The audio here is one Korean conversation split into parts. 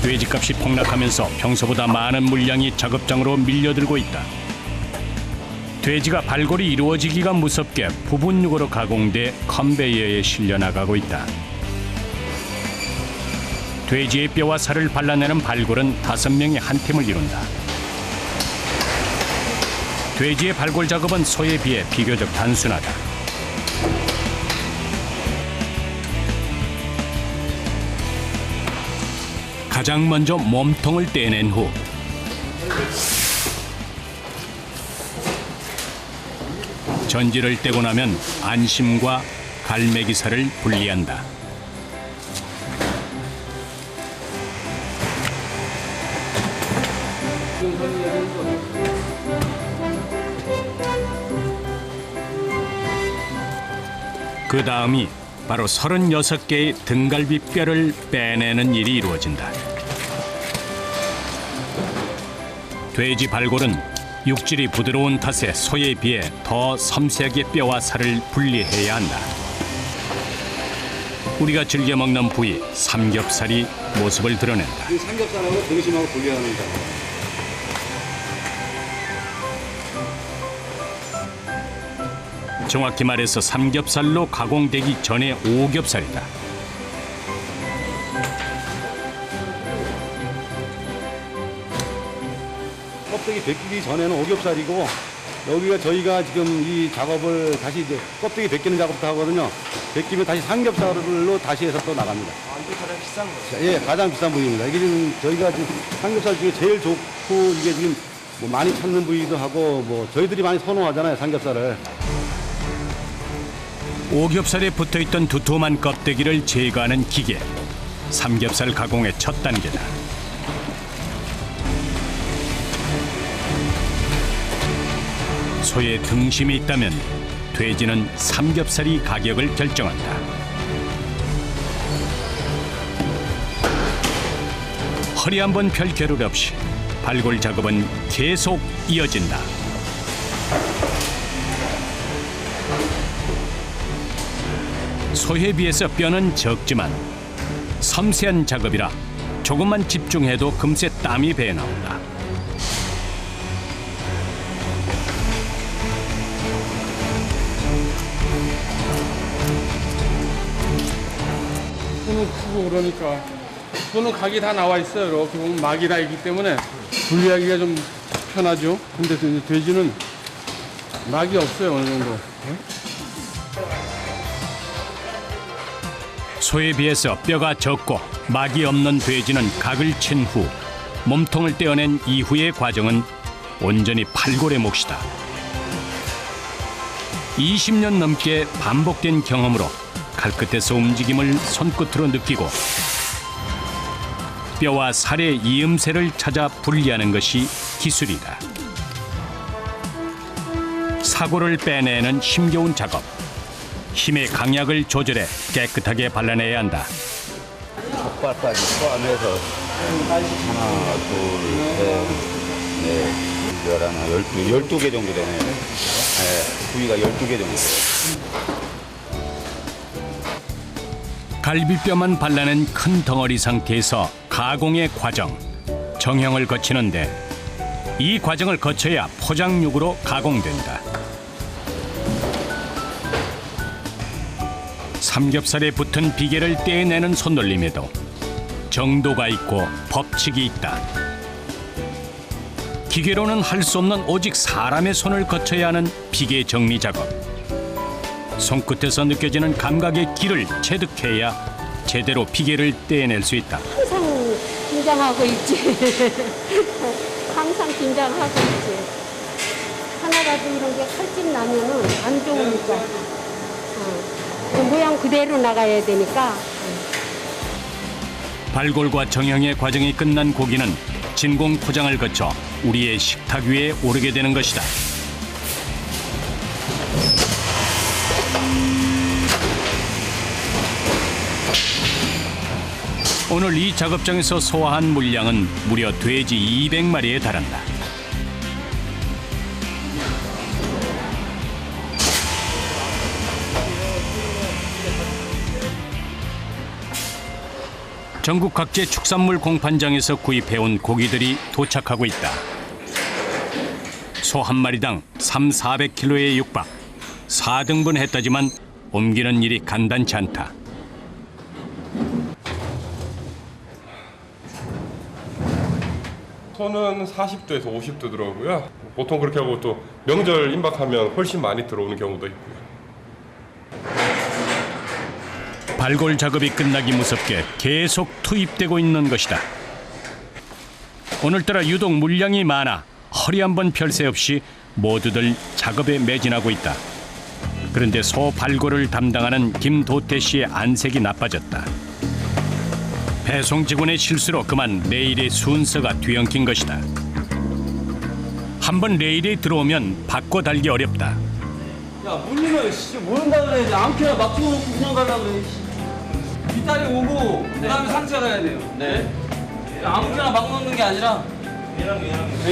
돼지값이 폭락하면서 평소보다 많은 물량이 작업장으로 밀려들고 있다. 돼지가 발골이 이루어지기가 무섭게 부분육으로 가공돼 컨베이어에 실려나가고 있다. 돼지의 뼈와 살을 발라내는 발골은 5명이 한 팀을 이룬다. 돼지의 발골 작업은 소에 비해 비교적 단순하다. 가장 먼저 몸통을 떼낸 후 전지를 떼고 나면 안심과 갈매기살을 분리한다. 그 다음이 바로 36개의 등갈비 뼈를 빼내는 일이 이루어진다. 돼지 발골은 육질이 부드러운 탓에 소에 비해 더 섬세하게 뼈와 살을 분리해야 한다. 우리가 즐겨 먹는 부위 삼겹살이 모습을 드러낸다. 이 삼겹살하고 등심하고 분리하는 거. 정확히 말해서 삼겹살로 가공되기 전에 오겹살이다. 껍데기 벗기기 전에는 오겹살이고 여기가 저희가 지금 이 작업을 다시 이제 껍데기 벗기는 작업도 하거든요. 벗기면 다시 삼겹살로 다시 해서 또 나갑니다. 이게 가장 비싼 거죠? 예, 가장 비싼 부위입니다. 이게 지금 저희가 지금 삼겹살 중에 제일 좋고 이게 지금 뭐 많이 찾는 부위도 하고 뭐 저희들이 많이 선호하잖아요, 삼겹살을. 오겹살에 붙어있던 두툼한 껍데기를 제거하는 기계. 삼겹살 가공의 첫 단계다. 소의 등심이 있다면 돼지는 삼겹살이 가격을 결정한다. 허리 한번 펼 겨를 없이 발골 작업은 계속 이어진다. 소에 비해서 뼈는 적지만 섬세한 작업이라 조금만 집중해도 금세 땀이 배어 나온다. 손은 크고 그러니까 손은 각이 다 나와 있어요. 이렇게 보면 막이 다 있기 때문에 분리하기가 좀 편하죠. 근데 이제 돼지는 막이 없어요. 어느 정도. 소에 비해서 뼈가 적고 막이 없는 돼지는 각을 친 후 몸통을 떼어낸 이후의 과정은 온전히 발골의 몫이다. 20년 넘게 반복된 경험으로 칼끝에서 움직임을 손끝으로 느끼고 뼈와 살의 이음새를 찾아 분리하는 것이 기술이다. 사골을 빼내는 힘겨운 작업. 힘의 강약을 조절해 깨끗하게 발라내야 한다. 족발까지 포함해서 하나, 둘, 셋, 넷, 12개 정도 되네요. 네, 부위가 12개 정도 돼요. 갈비뼈만 발라낸 큰 덩어리 상태에서 가공의 과정, 정형을 거치는데 이 과정을 거쳐야 포장육으로 가공된다. 삼겹살에 붙은 비계를 떼내는 손놀림에도 정도가 있고 법칙이 있다. 기계로는 할 수 없는 오직 사람의 손을 거쳐야 하는 비계 정리 작업. 손끝에서 느껴지는 감각의 길을 체득해야 제대로 비계를 떼낼 수 있다. 항상 긴장하고 있지. 항상 긴장하고 있지. 하나라도 이런 게 칼집 나면은 안 좋으니까. 그 모양 그대로 나가야 되니까. 발골과 정형의 과정이 끝난 고기는 진공 포장을 거쳐 우리의 식탁 위에 오르게 되는 것이다. 오늘 이 작업장에서 소화한 물량은 무려 돼지 200마리에 달한다. 전국 각지의 축산물 공판장에서 구입해온 고기들이 도착하고 있다. 소 한 마리당 300~400kg에 육박. 4등분 했다지만 옮기는 일이 간단치 않다. 소는 40도에서 50도 들어오고요. 보통 그렇게 하고 또 명절 임박하면 훨씬 많이 들어오는 경우도 있고요. 발골 작업이 끝나기 무섭게 계속 투입되고 있는 것이다. 오늘따라 유독 물량이 많아 허리 한번 펼 새 없이 모두들 작업에 매진하고 있다. 그런데 소 발골을 담당하는 김도태 씨의 안색이 나빠졌다. 배송 직원의 실수로 그만 레일의 순서가 뒤엉킨 것이다. 한번 레일에 들어오면 바꿔 달기 어렵다. 야, 물리면 모른다 그래. 아무렇게나 막 집어넣고 그냥 가려고 그래. 뒷다리 오고 그다음에 상체 가야 돼요. 네. 아무렇게나 막 넣는 게 아니라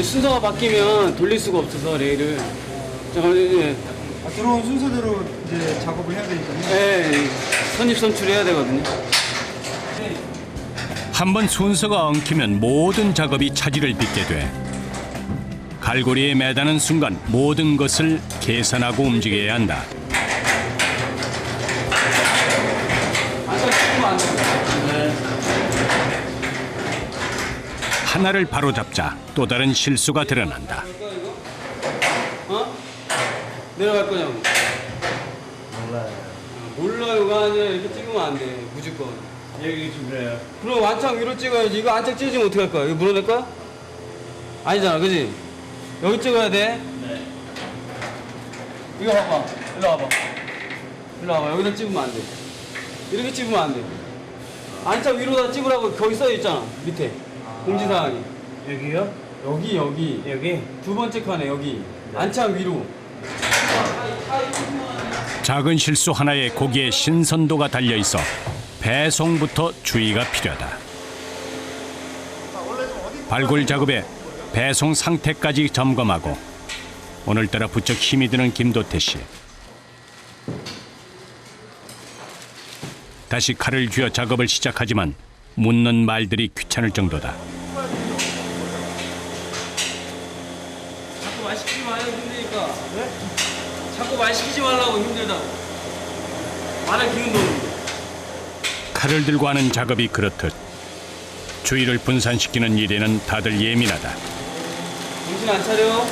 순서가 바뀌면 돌릴 수가 없어서 레일을. 들어온 순서대로 이제 작업을 해야 되니까요. 네, 선입 선출해야 되거든요. 한번 순서가 엉키면 모든 작업이 차질을 빚게 돼. 갈고리에 매다는 순간 모든 것을 계산하고 움직여야 한다. 안쪽 찍으면 안 돼요. 하나를 바로잡자 또 다른 실수가 드러난다. 어? 내려갈 거냐고. 몰라요가 아니라 이렇게 찍으면 안 돼. 무조건. 여기 좀 그래요. 그럼 안창 위로 찍어야지. 이거 안창 찢어지면 어떻게 할 거야? 이거 물어낼 거야? 아니잖아, 그지? 여기 찍어야 돼. 네. 이거 봐봐. 일로 와봐. 일로 와봐. 여기다 찍으면 안 돼. 이렇게 찍으면 안 돼. 안창 위로다 찍으라고 거기 써 있잖아. 밑에. 공지사항이. 여기요? 여기. 두 번째 칸에 여기. 안창 위로. 작은 실수 하나에 고기의 신선도가 달려 있어 배송부터 주의가 필요하다. 발골 작업에 배송 상태까지 점검하고 오늘따라 부쩍 힘이 드는 김도태 씨. 다시 칼을 쥐어 작업을 시작하지만 묻는 말들이 귀찮을 정도다. 자꾸 말 시키지 마요. 힘드니까. 네? 자꾸 말 시키지 말라고 힘들다고. 말할 기운도 없는데. 칼을 들고 하는 작업이 그렇듯 주의를 분산시키는 일에는 다들 예민하다. 정신 안 차려?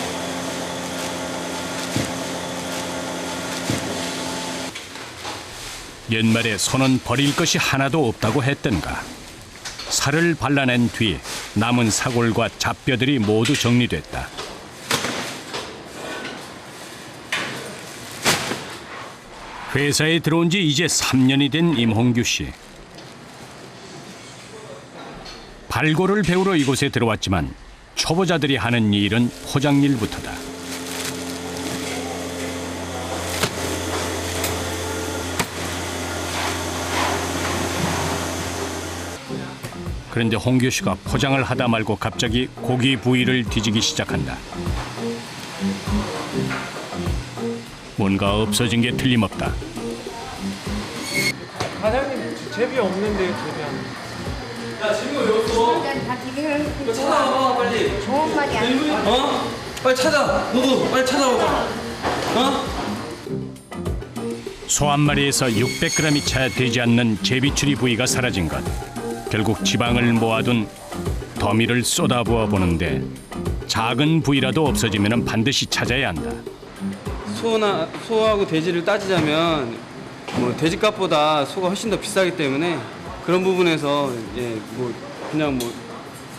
옛말에 소는 버릴 것이 하나도 없다고 했던가. 살을 발라낸 뒤 남은 사골과 잡뼈들이 모두 정리됐다. 회사에 들어온 지 이제 3년이 된 임홍규 씨. 발골을 배우러 이곳에 들어왔지만 초보자들이 하는 일은 포장 일부터다. 그런데 홍규 씨가 포장을 하다 말고 갑자기 고기 부위를 뒤지기 시작한다. 뭔가 없어진 게 틀림없다. 사장님 제비 없는데요, 제비 안. 야, 지금 왜 없어? 이거 찾아와봐, 빨리. 좋은 말이 아니야. 어? 빨리 찾아. 너도 빨리 찾아와봐. 어? 소 한 마리에서 600g이 채 되지 않는 제비추리 부위가 사라진 것. 결국 지방을 모아둔 더미를 쏟아부어 보는데 작은 부위라도 없어지면 반드시 찾아야 한다. 소하고 돼지를 따지자면 뭐 돼지값보다 소가 훨씬 더 비싸기 때문에 그런 부분에서 뭐 그냥 뭐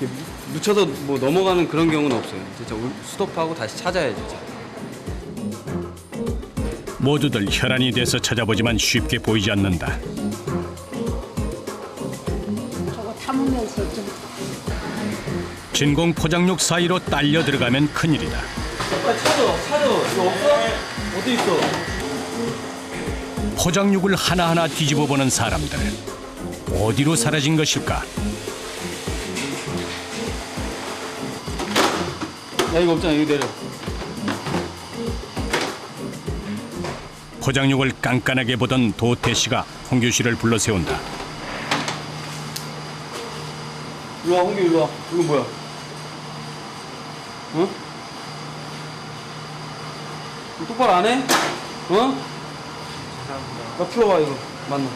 이렇게 묻혀서 뭐 넘어가는 그런 경우는 없어요. 진짜 스톱하고 다시 찾아야지. 모두들 혈안이 돼서 찾아보지만 쉽게 보이지 않는다. 저거 담으면서 좀. 진공 포장육 사이로 딸려 들어가면 큰일이다. 빨리 찾아. 이거 없어? 어디 있어? 포장육을 하나하나 뒤집어 보는 사람들. 어디로 사라진 것일까? 야, 이거 없잖아. 이거 내려. 포장육을 깐깐하게 보던 도태 씨가 홍규 씨를 불러 세운다. 일로 와, 홍규 일로 와. 이거 뭐야? 어? 이거 똑바로 안 해? 어? 나 풀어봐 이거. 맞나?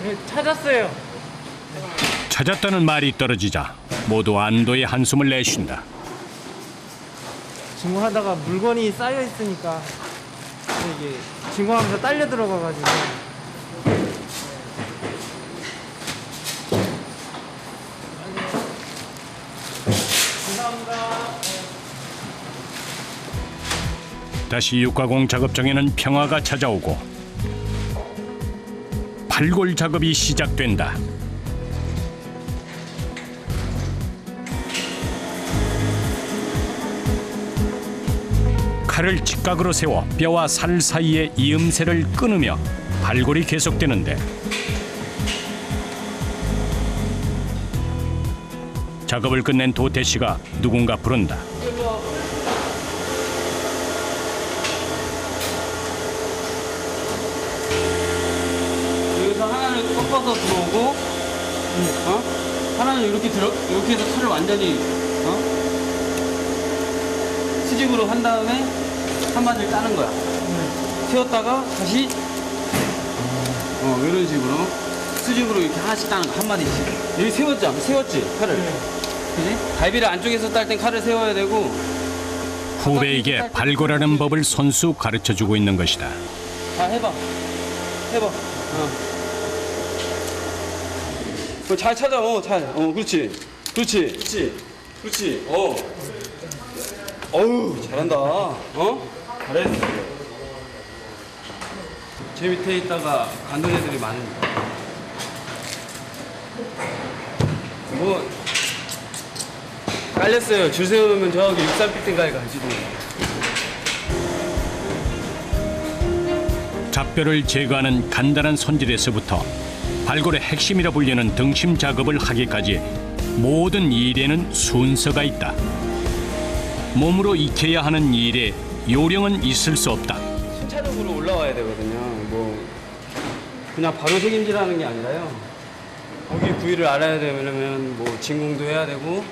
네, 찾았어요. 찾았다는 말이 떨어지자 모두 안도의 한숨을 내쉰다. 진공하다가 물건이 쌓여 있으니까 이게 진공하면서 딸려 들어가가지고. 다시 육가공 작업장에는 평화가 찾아오고 발골 작업이 시작된다. 칼을 직각으로 세워 뼈와 살 사이의 이음새를 끊으며 발골이 계속되는데 작업을 끝낸 도태 씨가 누군가 부른다. 여기서 하나를 꺾어서 들어오고, 하나는 이렇게 해서 칼을 완전히, 수직으로 한 다음에 한 마디를 따는 거야. 세웠다가 다시, 이런 식으로 수직으로 이렇게 하나씩 따는 거, 한 마디씩. 여기 세웠지, 칼을. 그지? 갈비를 안쪽에서 딸 땐 칼을 세워야 되고. 후배에게 발골하는 법을 손수 가르쳐주고 있는 것이다. 자, 해봐. 잘 찾아, 그렇지. 어우, 잘한다. 잘했어. 제 밑에 있다가 간던 애들이 많으니까. 뭐, 깔렸어요. 줄 세우면 저기 63빌딩가에 가지도. 잡뼈를 제거하는 간단한 손질에서부터 발골의 핵심이라 불리는 등심 작업을 하기까지 모든 일에는 순서가 있다. 몸으로 익혀야 하는 일에 요령은 있을 수 없다. 순차적으로 올라와야 되거든요. 뭐 그냥 바로 책임지라는 게 아니라요. 고기 부위를 알아야 되려면 뭐 진공도 해야 되고,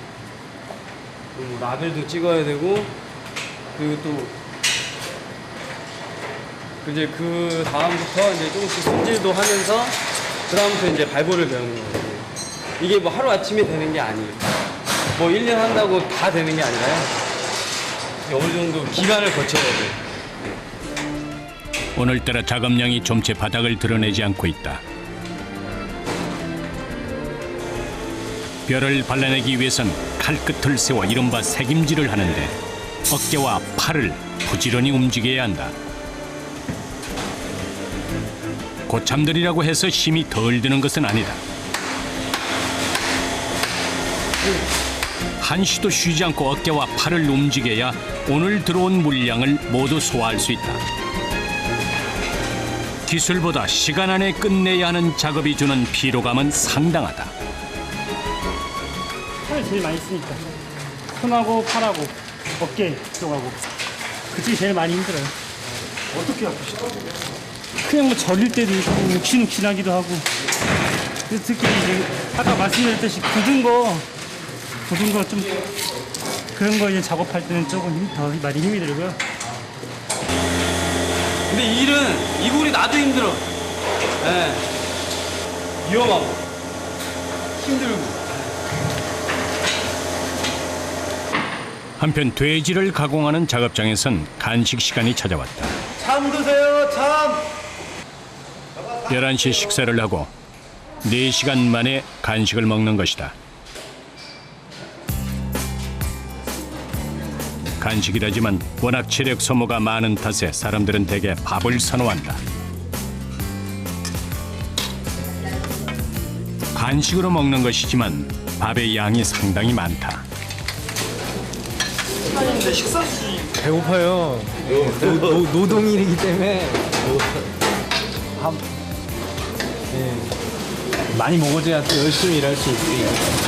뭐 라벨도 찍어야 되고, 그리고 또 이제 그 다음부터 이제 조금씩 손질도 하면서 그 다음부터 이제 발골을 배우는 거거든요. 이게 뭐 하루 아침에 되는 게 아니에요. 뭐 1년 한다고 다 되는 게 아니라요. 어느 정도 기간을 거쳐야 돼요. 오늘따라 작업량이 좀채 바닥을 드러내지 않고 있다. 뼈를 발라내기 위해선 칼끝을 세워 이른바 새김질을 하는데 어깨와 팔을 부지런히 움직여야 한다. 고참들이라고 해서 힘이 덜 드는 것은 아니다. 한시도 쉬지 않고 어깨와 팔을 움직여야 오늘 들어온 물량을 모두 소화할 수 있다. 기술보다 시간 안에 끝내야 하는 작업이 주는 피로감은 상당하다. 팔을 제일 많이 쓰니까 손하고 팔하고 어깨 쪽하고 그쪽이 제일 많이 힘들어요. 어떻게 아프시죠? 그냥 뭐 저릴 때도 있고 욱신욱신하기도 하고. 그래서 특히 이제 아까 말씀드렸듯이 굳은 거 좀 그런 거 이제 작업할 때는 조금 더 많이 힘이 들고요. 근데 이 일이 나도 힘들어. 예. 위험하고 힘들고. 한편 돼지를 가공하는 작업장에선 간식 시간이 찾아왔다. 참 드세요, 참. 11시에 식사를 하고 4시간 만에 간식을 먹는 것이다. 간식이라지만 워낙 체력 소모가 많은 탓에 사람들은 대개 밥을 선호한다. 간식으로 먹는 것이지만 밥의 양이 상당히 많다. 배고파요. 노동일이기 때문에 밥 많이 먹어줘야 또 열심히 일할 수 있으니까.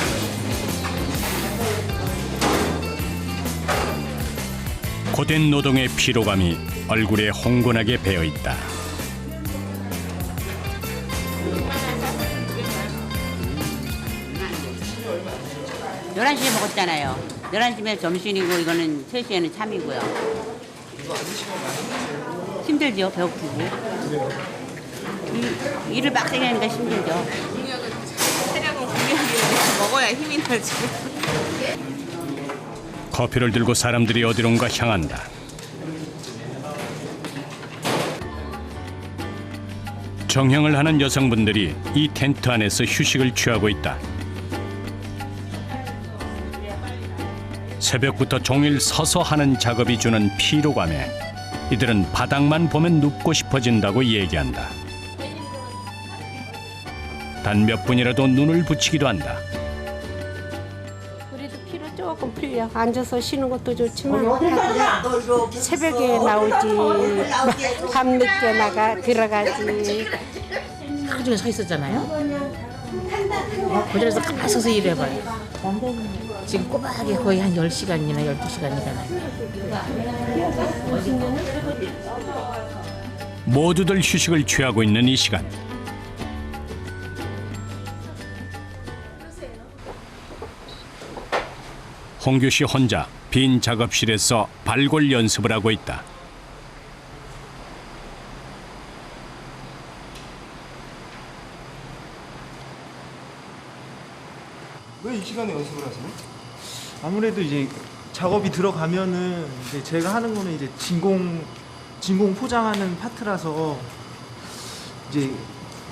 고된 노동의 피로감이 얼굴에 홍곤하게 배어 있다. 11시에 먹었잖아요. 11시면 점심이고 이거는 3시에는 참이고요. 힘들죠, 배고프고. 일을 빡세게 하니까 힘들죠. 체력은 공격이 먹어야 힘이 나지. 커피를 들고 사람들이 어디론가 향한다. 정형을 하는 여성분들이 이 텐트 안에서 휴식을 취하고 있다. 새벽부터 종일 서서 하는 작업이 주는 피로감에 이들은 바닥만 보면 눕고 싶어진다고 얘기한다. 단 몇 분이라도 눈을 붙이기도 한다. 그래도 피로 조금 풀려. 앉아서 쉬는 것도 좋지만 새벽에 나오지, 밤늦게 들어가지. 하루 종일 서 있었잖아요. 고전에서 가만히 서서 일해봐요. 지금 꼬박하게 거의 한 10시간이나 12시간이잖아요. 모두들 휴식을 취하고 있는 이 시간. 홍규 씨 혼자 빈 작업실에서 발골 연습을 하고 있다. 왜 이 시간에 연습을 하세요? 아무래도 이제 작업이 들어가면은 이제 제가 하는 거는 이제 진공 포장하는 파트라서 이제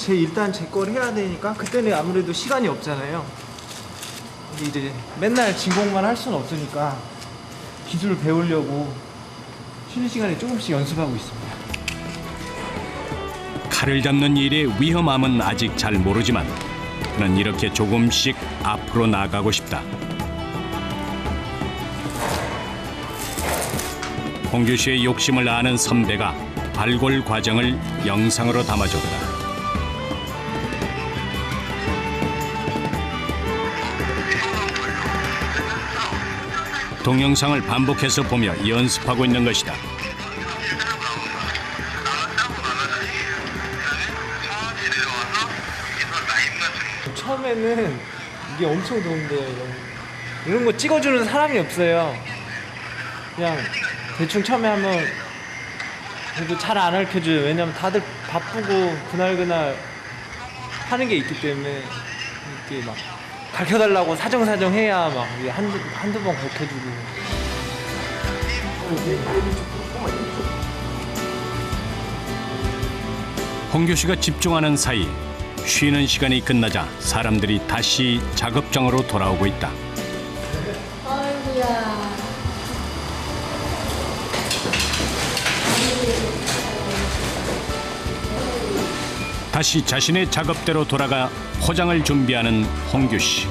일단 제 걸 해야 되니까 그때는 아무래도 시간이 없잖아요. 근데 이제 맨날 진공만 할 수는 없으니까 기술을 배우려고 쉬는 시간에 조금씩 연습하고 있습니다. 칼을 잡는 일의 위험함은 아직 잘 모르지만 그는 이렇게 조금씩 앞으로 나가고 싶다. 홍규 씨의 욕심을 아는 선배가 발골 과정을 영상으로 담아줬다. 동영상을 반복해서 보며 연습하고 있는 것이다. 처음에는 이게 엄청 더운데요. 이런 거 찍어주는 사람이 없어요. 그냥 대충 처음에 하면 그래도 잘 안 가르쳐줘요. 왜냐면 다들 바쁘고 그날 하는 게 있기 때문에 이렇게 막 가르쳐달라고 사정사정 해야 막 한두 번 가르쳐주고. 홍규 씨가 집중하는 사이 쉬는 시간이 끝나자 사람들이 다시 작업장으로 돌아오고 있다. 아이고야. 다시 자신의 작업대로 돌아가 포장을 준비하는 홍규 씨.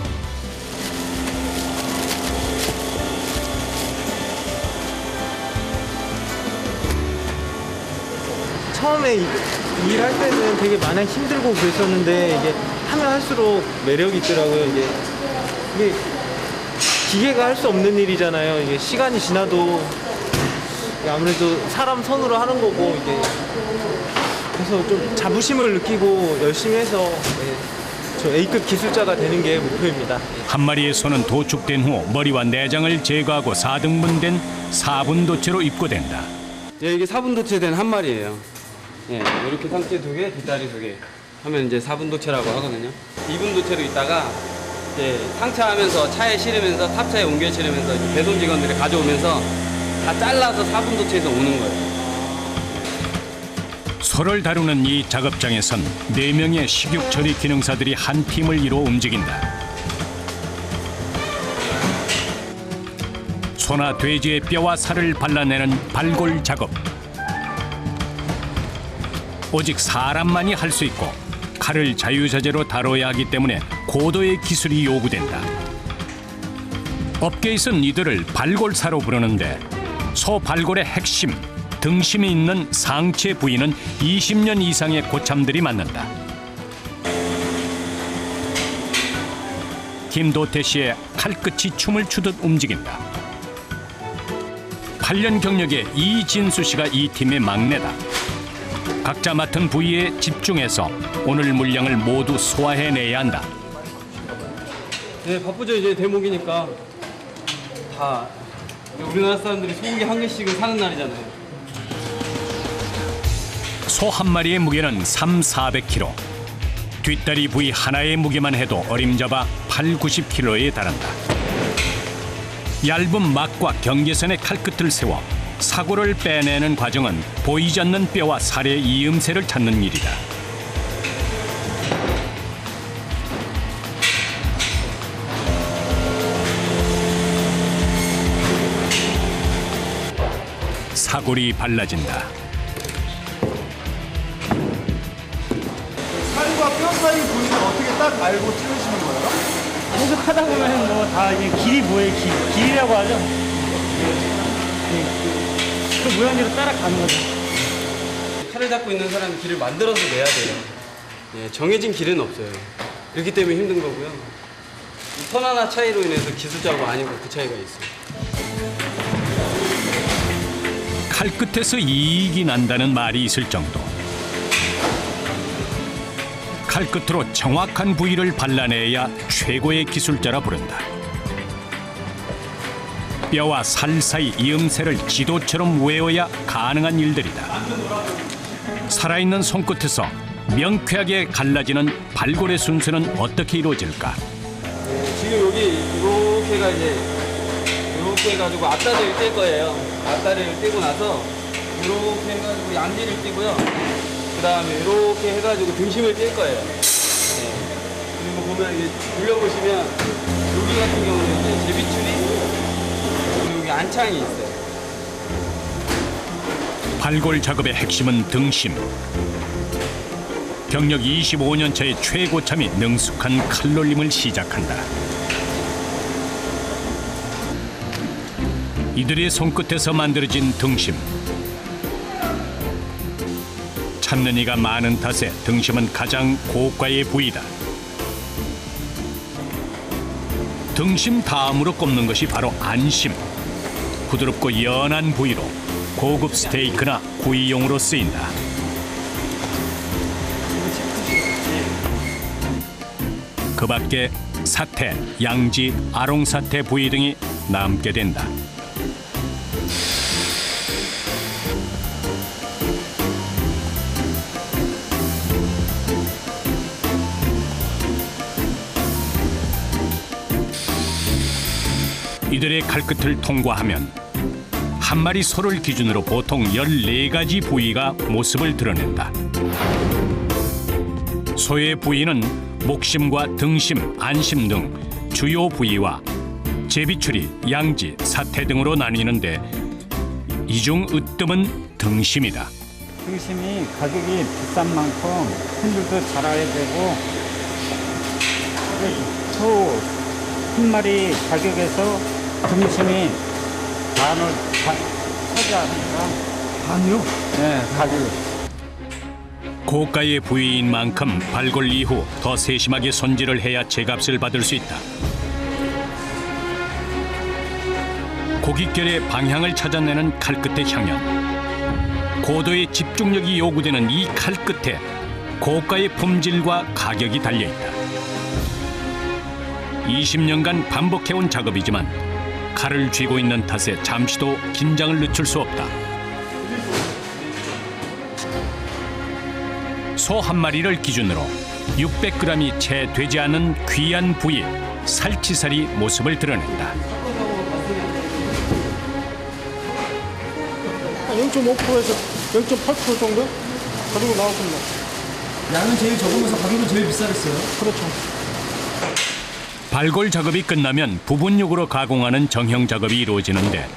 처음에 일할 때는 되게 많이 힘들고 그랬었는데 이게 하면 할수록 매력이 있더라고요. 이게 기계가 할 수 없는 일이잖아요. 이게 시간이 지나도 아무래도 사람 손으로 하는 거고 이게 그래서 좀 자부심을 느끼고 열심히 해서 저 A급 기술자가 되는 게 목표입니다. 한 마리의 소는 도축된 후 머리와 내장을 제거하고 4등분된 4분도체로 입고된다. 예, 이게 4분도체된 한 마리예요. 예, 이렇게 상체 2개, 뒷다리 2개 하면 이제 4분도체라고 하거든요. 2분도체로 있다가 이제 상차하면서 차에 실으면서 탑차에 옮겨 실으면서 이제 배송 직원들이 가져오면서 다 잘라서 4분도체에서 오는 거예요. 소를 다루는 이 작업장에선 4명의 식육 처리 기능사들이 한 팀을 이루어 움직인다. 소나 돼지의 뼈와 살을 발라내는 발골 작업. 오직 사람만이 할 수 있고 칼을 자유자재로 다뤄야 하기 때문에 고도의 기술이 요구된다. 업계에선 이들을 발골사로 부르는데 소 발골의 핵심, 등심이 있는 상체 부위는 20년 이상의 고참들이 맡는다. 김도태 씨의 칼끝이 춤을 추듯 움직인다. 8년 경력의 이진수 씨가 이 팀의 막내다. 각자 맡은 부위에 집중해서 오늘 물량을 모두 소화해내야 한다. 네, 바쁘죠. 이제 대목이니까 다 우리나라 사람들이 소고기 한 개씩은 사는 날이잖아요. 소 한 마리의 무게는 300~400kg. 뒷다리 부위 하나의 무게만 해도 어림잡아 80~90kg에 달한다. 얇은 막과 경계선의 칼끝을 세워 사고를 빼내는 과정은 보이지 않는 뼈와 살의 이음새를 찾는 일이다. 사골이 발라진다. 살과 뼈 사이 부위는 어떻게 딱 알고 찌르시는 거예요? 계속 하다 보면 뭐 다 이게 길이 뭐예요? 길이라고 하죠. 그 모양대로 따라가는 거죠. 칼을 잡고 있는 사람이 길을 만들어서 내야 돼요. 예, 정해진 길은 없어요. 그렇기 때문에 힘든 거고요. 이 턴 하나 차이로 인해서 기술자고 아니고 그 차이가 있어요. 칼끝에서 이익이 난다는 말이 있을 정도. 칼끝으로 정확한 부위를 발라내야 최고의 기술자라 부른다. 뼈와 살 사이 이음새를 지도처럼 외워야 가능한 일들이다. 살아있는 손끝에서 명쾌하게 갈라지는 발골의 순서는 어떻게 이루어질까? 지금 여기 이렇게가 이렇게 해가지고 앞다리를 뗄 거예요. 앞다리를 떼고 나서 이렇게 해가지고 양지를 떼고요. 그 다음에 이렇게 해가지고 등심을 뗄 거예요. 네. 그리고 보면 이게 돌려보시면 여기 같은 경우는 이제 제비추리 그리고 여기 안창이 있어요. 발골 작업의 핵심은 등심. 경력 25년 차의 최고참이 능숙한 칼놀림을 시작한다. 이들의 손끝에서 만들어진 등심. 찾는 이가 많은 탓에 등심은 가장 고가의 부위다. 등심 다음으로 꼽는 것이 바로 안심. 부드럽고 연한 부위로 고급 스테이크나 구이용으로 쓰인다. 그 밖에 사태, 양지, 아롱사태 부위 등이 남게 된다. 이들의 칼끝을 통과하면 한 마리 소를 기준으로 보통 14가지 부위가 모습을 드러낸다. 소의 부위는 목심과 등심, 안심 등 주요 부위와 제비추리, 양지, 사태 등으로 나뉘는데 이 중 으뜸은 등심이다. 등심이 가격이 비싼 만큼 손질도 잘 알아야 되고 소 한 마리 가격에서 등심이 반을 차지하니까. 반이요? 네, 가격. 고가의 부위인 만큼 발골 이후 더 세심하게 손질을 해야 제값을 받을 수 있다. 고깃결의 방향을 찾아내는 칼끝의 향연. 고도의 집중력이 요구되는 이 칼끝에 고가의 품질과 가격이 달려있다. 20년간 반복해온 작업이지만 칼을 쥐고 있는 탓에 잠시도 긴장을 늦출 수 없다. 소 한 마리를 기준으로 600g이 채 되지 않은 귀한 부위 살치살이 모습을 드러낸다. 0.5%에서 0.8% 정도 가지고 나왔습니다. 양은 제일 적으면서 가격은 제일 비싸겠어요? 그렇죠. 발골 작업이 끝나면 부분육으로 가공하는 정형 작업이 이루어지는데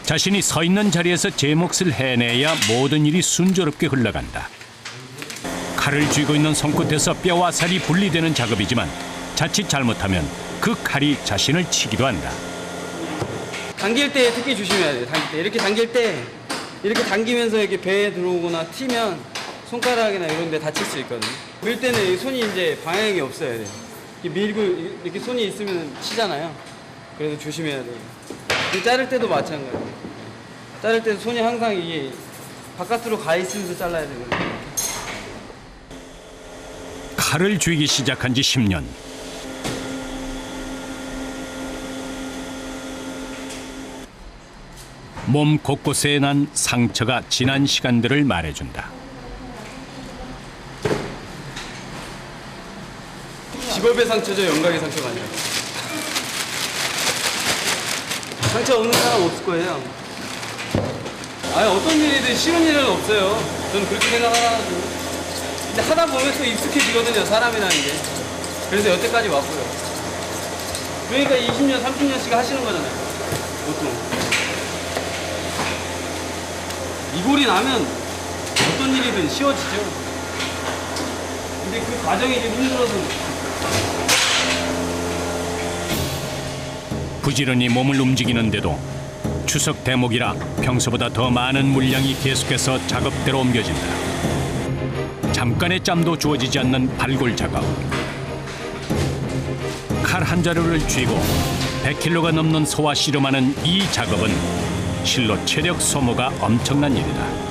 자신이 서 있는 자리에서 제 몫을 해내야 모든 일이 순조롭게 흘러간다. 칼을 쥐고 있는 손끝에서 뼈와 살이 분리되는 작업이지만 자칫 잘못하면 그 칼이 자신을 치기도 한다. 당길 때 특히 조심해야 돼요. 당길 때 이렇게 당길 때 이렇게 당기면서 이렇게 배에 들어오거나 튀면 손가락이나 이런 데 다칠 수 있거든요. 밀 때는 손이 이제 방향이 없어야 돼요. 이렇게 밀고 이렇게 손이 있으면 치잖아요. 그래서 조심해야 돼요. 자를 때도 마찬가지예요. 자를 때도 손이 항상 이게 바깥으로 가 있으면서 잘라야 되거든요. 칼을 쥐기 시작한 지 10년. 몸 곳곳에 난 상처가 지난 시간들을 말해준다. 직업의 상처죠, 영광의 상처가 아니라. 상처 없는 사람 없을 거예요. 아니, 어떤 일이든 쉬운 일은 없어요. 저는 그렇게 생각하거든요. 근데 하다 보면 또 익숙해지거든요, 사람이라는 게. 그래서 여태까지 왔고요. 그러니까 20년, 30년씩 하시는 거잖아요, 보통. 이골이 나면 어떤 일이든 쉬워지죠. 근데 그 과정이 좀 힘들어서. 부지런히 몸을 움직이는데도 추석 대목이라 평소보다 더 많은 물량이 계속해서 작업대로 옮겨진다. 잠깐의 짬도 주어지지 않는 발골 작업. 칼 한 자루를 쥐고 100kg가 넘는 소와 씨름하는 이 작업은 실로 체력 소모가 엄청난 일이다.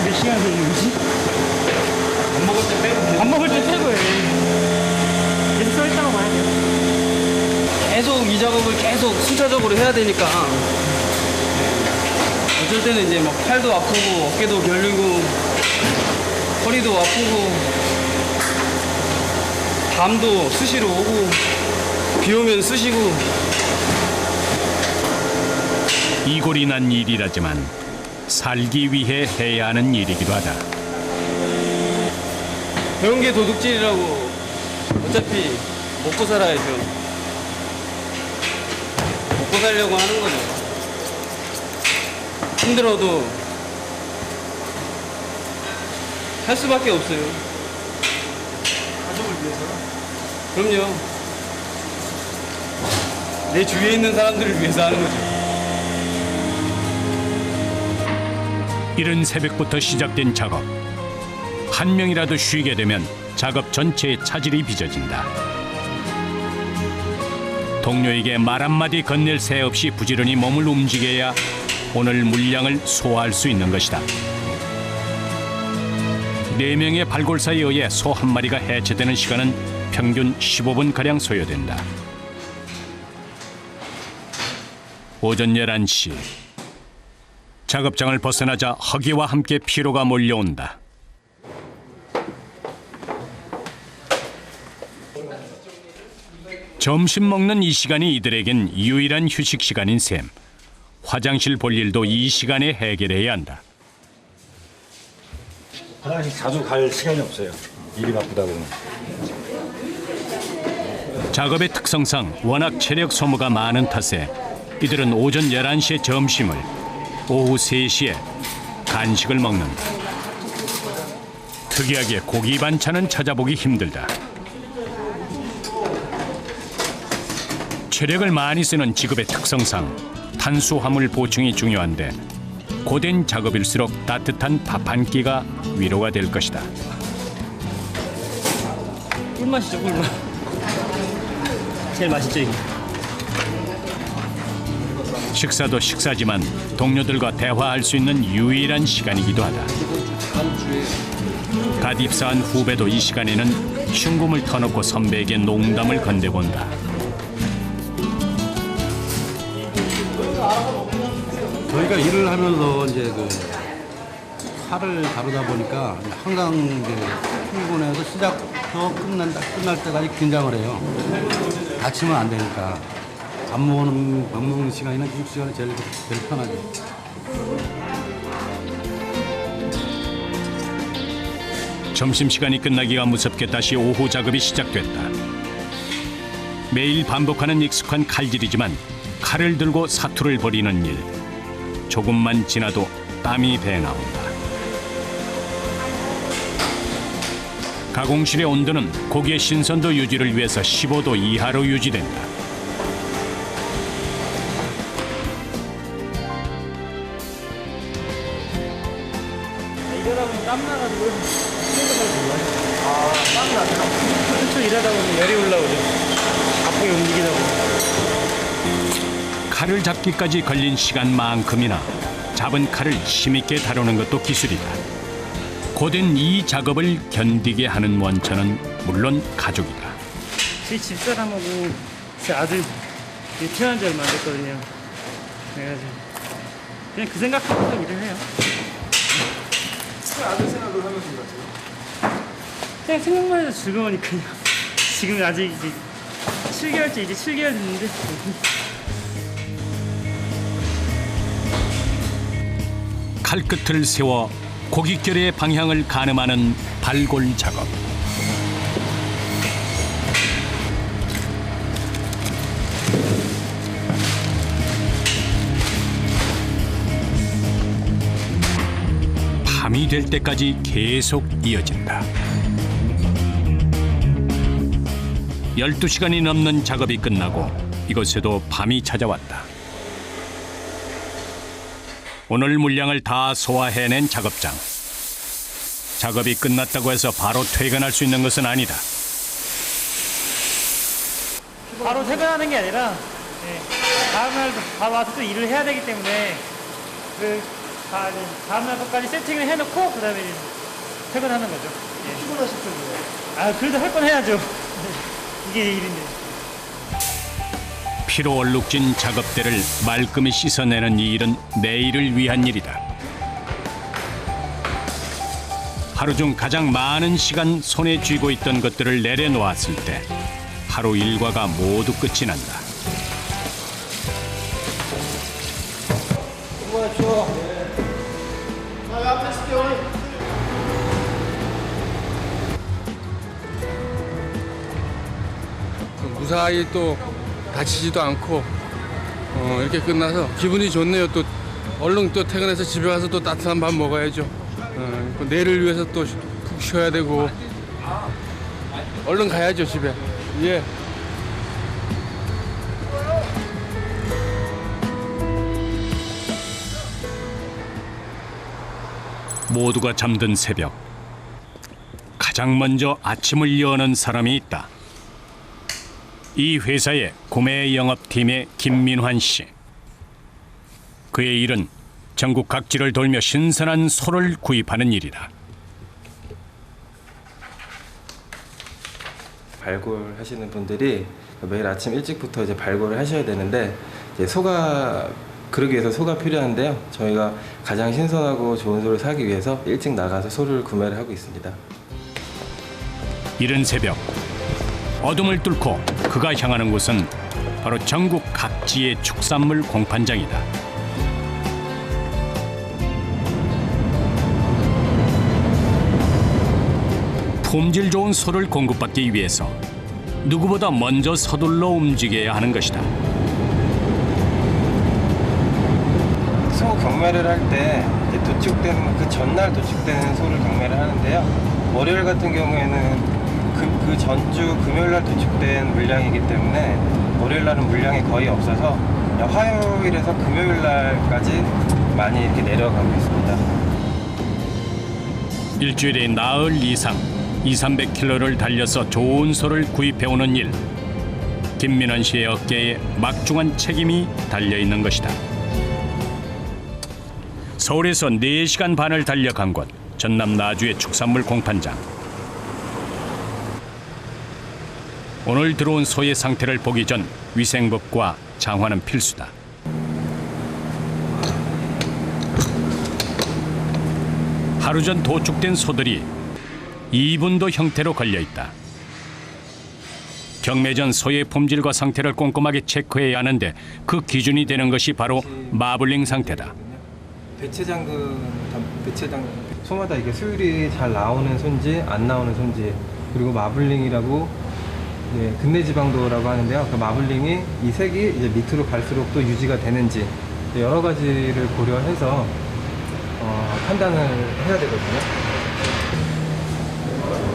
몇 시간 걸리지? 밥 먹을 때 빼고 해. 계속 서 있다가 와야 돼요. 계속 이 작업을 계속 순차적으로 해야 되니까 어쩔 때는 이제 막 팔도 아프고 어깨도 결리고 허리도 아프고 밤도 수시로 오고 비 오면 쑤시고. 이골이 난 일이라지만 살기 위해 해야 하는 일이기도 하다. 배운 게 도둑질이라고. 어차피 먹고 살아야죠. 먹고 살려고 하는 거죠. 힘들어도 할 수밖에 없어요. 가족을 위해서. 그럼요. 내 주위에 있는 사람들을 위해서 하는 거죠. 이른 새벽부터 시작된 작업. 한 명이라도 쉬게 되면 작업 전체에 차질이 빚어진다. 동료에게 말 한마디 건넬 새 없이 부지런히 몸을 움직여야 오늘 물량을 소화할 수 있는 것이다. 4명의 발골사에 의해 소 한 마리가 해체되는 시간은 평균 15분가량 소요된다. 오전 11시. 작업장을 벗어나자 허기와 함께 피로가 몰려온다. 점심 먹는 이 시간이 이들에겐 유일한 휴식 시간인 셈. 화장실 볼 일도 이 시간에 해결해야 한다. 화장실 자주 갈 시간이 없어요. 일이 바쁘다 보면. 작업의 특성상 워낙 체력 소모가 많은 탓에 이들은 오전 11시에 점심을, 오후 3시에 간식을 먹는다. 특이하게 고기 반찬은 찾아보기 힘들다. 체력을 많이 쓰는 직업의 특성상 탄수화물 보충이 중요한데 고된 작업일수록 따뜻한 밥 한 끼가 위로가 될 것이다. 꿀맛이죠, 꿀맛. 제일 맛있죠, 이게. 식사도 식사지만 동료들과 대화할 수 있는 유일한 시간이기도 하다. 갓 입사한 후배도 이 시간에는 흉금을 터놓고 선배에게 농담을 건네본다. 저희가 일을 하면서 이제 그 칼을 다루다 보니까 항상 이제 출근해서 시작부터 끝날 때까지 긴장을 해요. 다치면 안 되니까. 밥 먹는 시간이나 휴식 시간이 제일 편하죠. 점심시간이 끝나기가 무섭게 다시 오후 작업이 시작됐다. 매일 반복하는 익숙한 칼질이지만 칼을 들고 사투를 벌이는 일. 조금만 지나도 땀이 배 나온다. 가공실의 온도는 고기의 신선도 유지를 위해서 15도 이하로 유지된다. 일하다보면 땀 나가지고 땀 나더라고. 한참 일하다 보면 열이 올라오죠. 바쁘게 움직이다 보면. 칼을 잡기까지 걸린 시간만큼이나 잡은 칼을 힘있게 다루는 것도 기술이다. 고된 이 작업을 견디게 하는 원천은 물론 가족이다. 제 집사람하고 제 아들 태어난 지 얼마 안 됐거든요. 그래가지고 그냥 그 생각하면서 일을 해요. 아들 생각을 하면서 일하세요? 그냥 생각만 해도 즐거우니까요. 지금 아직 이제 7개월째 이제 7개월 됐는데 칼끝을 세워 고깃결의 방향을 가늠하는 발골 작업. 밤이 될 때까지 계속 이어진다. 12시간이 넘는 작업이 끝나고 이곳에도 밤이 찾아왔다. 오늘 물량을 다 소화해낸 작업장. 작업이 끝났다고 해서 바로 퇴근할 수 있는 것은 아니다. 바로 퇴근하는 게 아니라 다음날 바로 와서 또 일을 해야 되기 때문에 다음날 것까지 세팅을 해놓고 그 다음에 퇴근하는 거죠. 피곤하실 텐데요. 아 그래도 할 건 해야죠. 이게 일인데. 피로 얼룩진 작업대를 말끔히 씻어내는 이 일은 내일을 위한 일이다. 하루 중 가장 많은 시간 손에 쥐고 있던 것들을 내려놓았을 때 하루 일과가 모두 끝이 난다. 무사히 또 다치지도 않고 이렇게 끝나서 기분이 좋네요. 또 얼른 또 퇴근해서 집에 가서 또 따뜻한 밥 먹어야죠. 내일을 위해서 또 푹 쉬어야 되고 얼른 가야죠 집에. 예. 모두가 잠든 새벽. 가장 먼저 아침을 여는 사람이 있다. 이 회사의 구매 영업팀의 김민환 씨. 그의 일은 전국 각지를 돌며 신선한 소를 구입하는 일이다. 발골하시는 분들이 매일 아침 일찍부터 이제 발골을 하셔야 되는데 이제 소가 그러기 위해서 소가 필요한데요. 저희가 가장 신선하고 좋은 소를 사기 위해서 일찍 나가서 소를 구매를 하고 있습니다. 이른 새벽 어둠을 뚫고 그가 향하는 곳은 바로 전국 각지의 축산물 공판장이다. 품질 좋은 소를 공급받기 위해서 누구보다 먼저 서둘러 움직여야 하는 것이다. 소 경매를 할 때 도축되는 그 전날 도축되는 소를 경매를 하는데요. 월요일 같은 경우에는 그 전주 금요일날 도축된 물량이기 때문에 월요일날은 물량이 거의 없어서 화요일에서 금요일날까지 많이 이렇게 내려가고 있습니다. 일주일에 나흘 이상 200~300km를 달려서 좋은 소를 구입해오는 일. 김민환 씨의 어깨에 막중한 책임이 달려있는 것이다. 서울에서 4시간 반을 달려간 곳, 전남 나주의 축산물 공판장. 오늘 들어온 소의 상태를 보기 전 위생법과 장화는 필수다. 하루 전 도축된 소들이 2분도 형태로 걸려있다. 경매 전 소의 품질과 상태를 꼼꼼하게 체크해야 하는데 그 기준이 되는 것이 바로 마블링 상태다. 배체장군 소마다 이게 수율이 잘 나오는 손지 안 나오는 손지 그리고 마블링이라고 근내지방도라고 하는데요. 그 마블링이 이 색이 이제 밑으로 갈수록 또 유지가 되는지 여러 가지를 고려해서 판단을 해야 되거든요.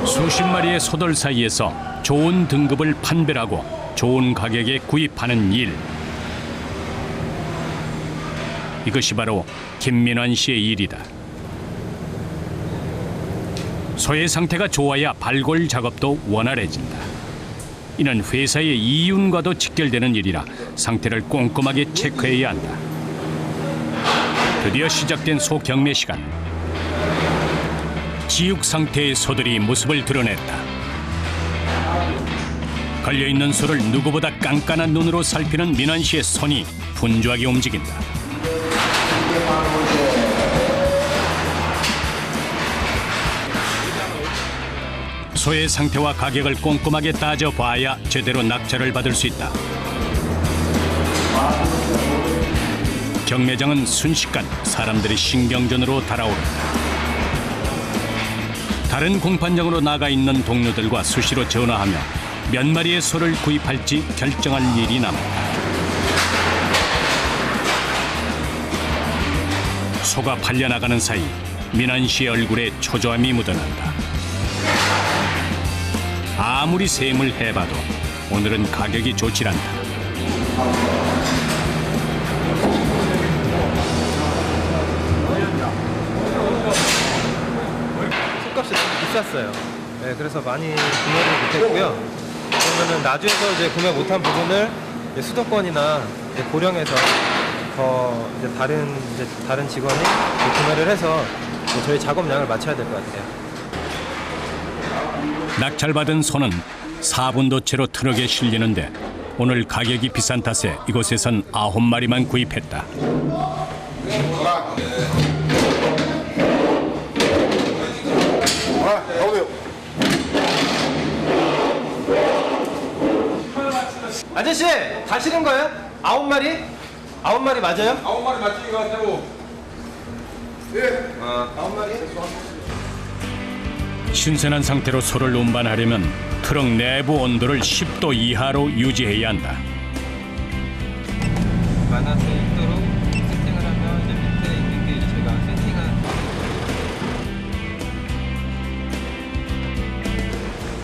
수십 마리의 소들 사이에서 좋은 등급을 판별하고 좋은 가격에 구입하는 일. 이것이 바로 김민환 씨의 일이다. 소의 상태가 좋아야 발골 작업도 원활해진다. 이는 회사의 이윤과도 직결되는 일이라 상태를 꼼꼼하게 체크해야 한다. 드디어 시작된 소 경매 시간. 지육 상태의 소들이 모습을 드러냈다. 걸려있는 소를 누구보다 깐깐한 눈으로 살피는 민환 씨의 손이 분주하게 움직인다. 소의 상태와 가격을 꼼꼼하게 따져봐야 제대로 낙찰을 받을 수 있다. 경매장은 순식간 사람들이 신경전으로 달아오른다. 다른 공판장으로 나가 있는 동료들과 수시로 전화하며 몇 마리의 소를 구입할지 결정할 일이 남았다. 소가 팔려나가는 사이 민환 씨의 얼굴에 초조함이 묻어난다. 아무리 셈을 해봐도 오늘은 가격이 좋질 않다. 소값이 비쌌어요. 네, 그래서 많이 구매를 못했고요. 그러면은 나주에서 이제 구매 못한 부분을 이제 수도권이나 이제 고령에서 더 이제 다른 직원이 이제 구매를 해서 이제 저희 작업량을 맞춰야 될 것 같아요. 낙찰받은 소는 4분도 채로 트럭에 실리는데 오늘 가격이 비싼 탓에 이곳에선 9마리만 구입했다. 아저씨 가시는 거예요? 9마리? 9마리 맞아요? 9마리 맞추는 것 같다고. 예. 9마리? 신선한 상태로 소를 운반하려면 트럭 내부 온도를 10도 이하로 유지해야 한다. 마이너스 1도로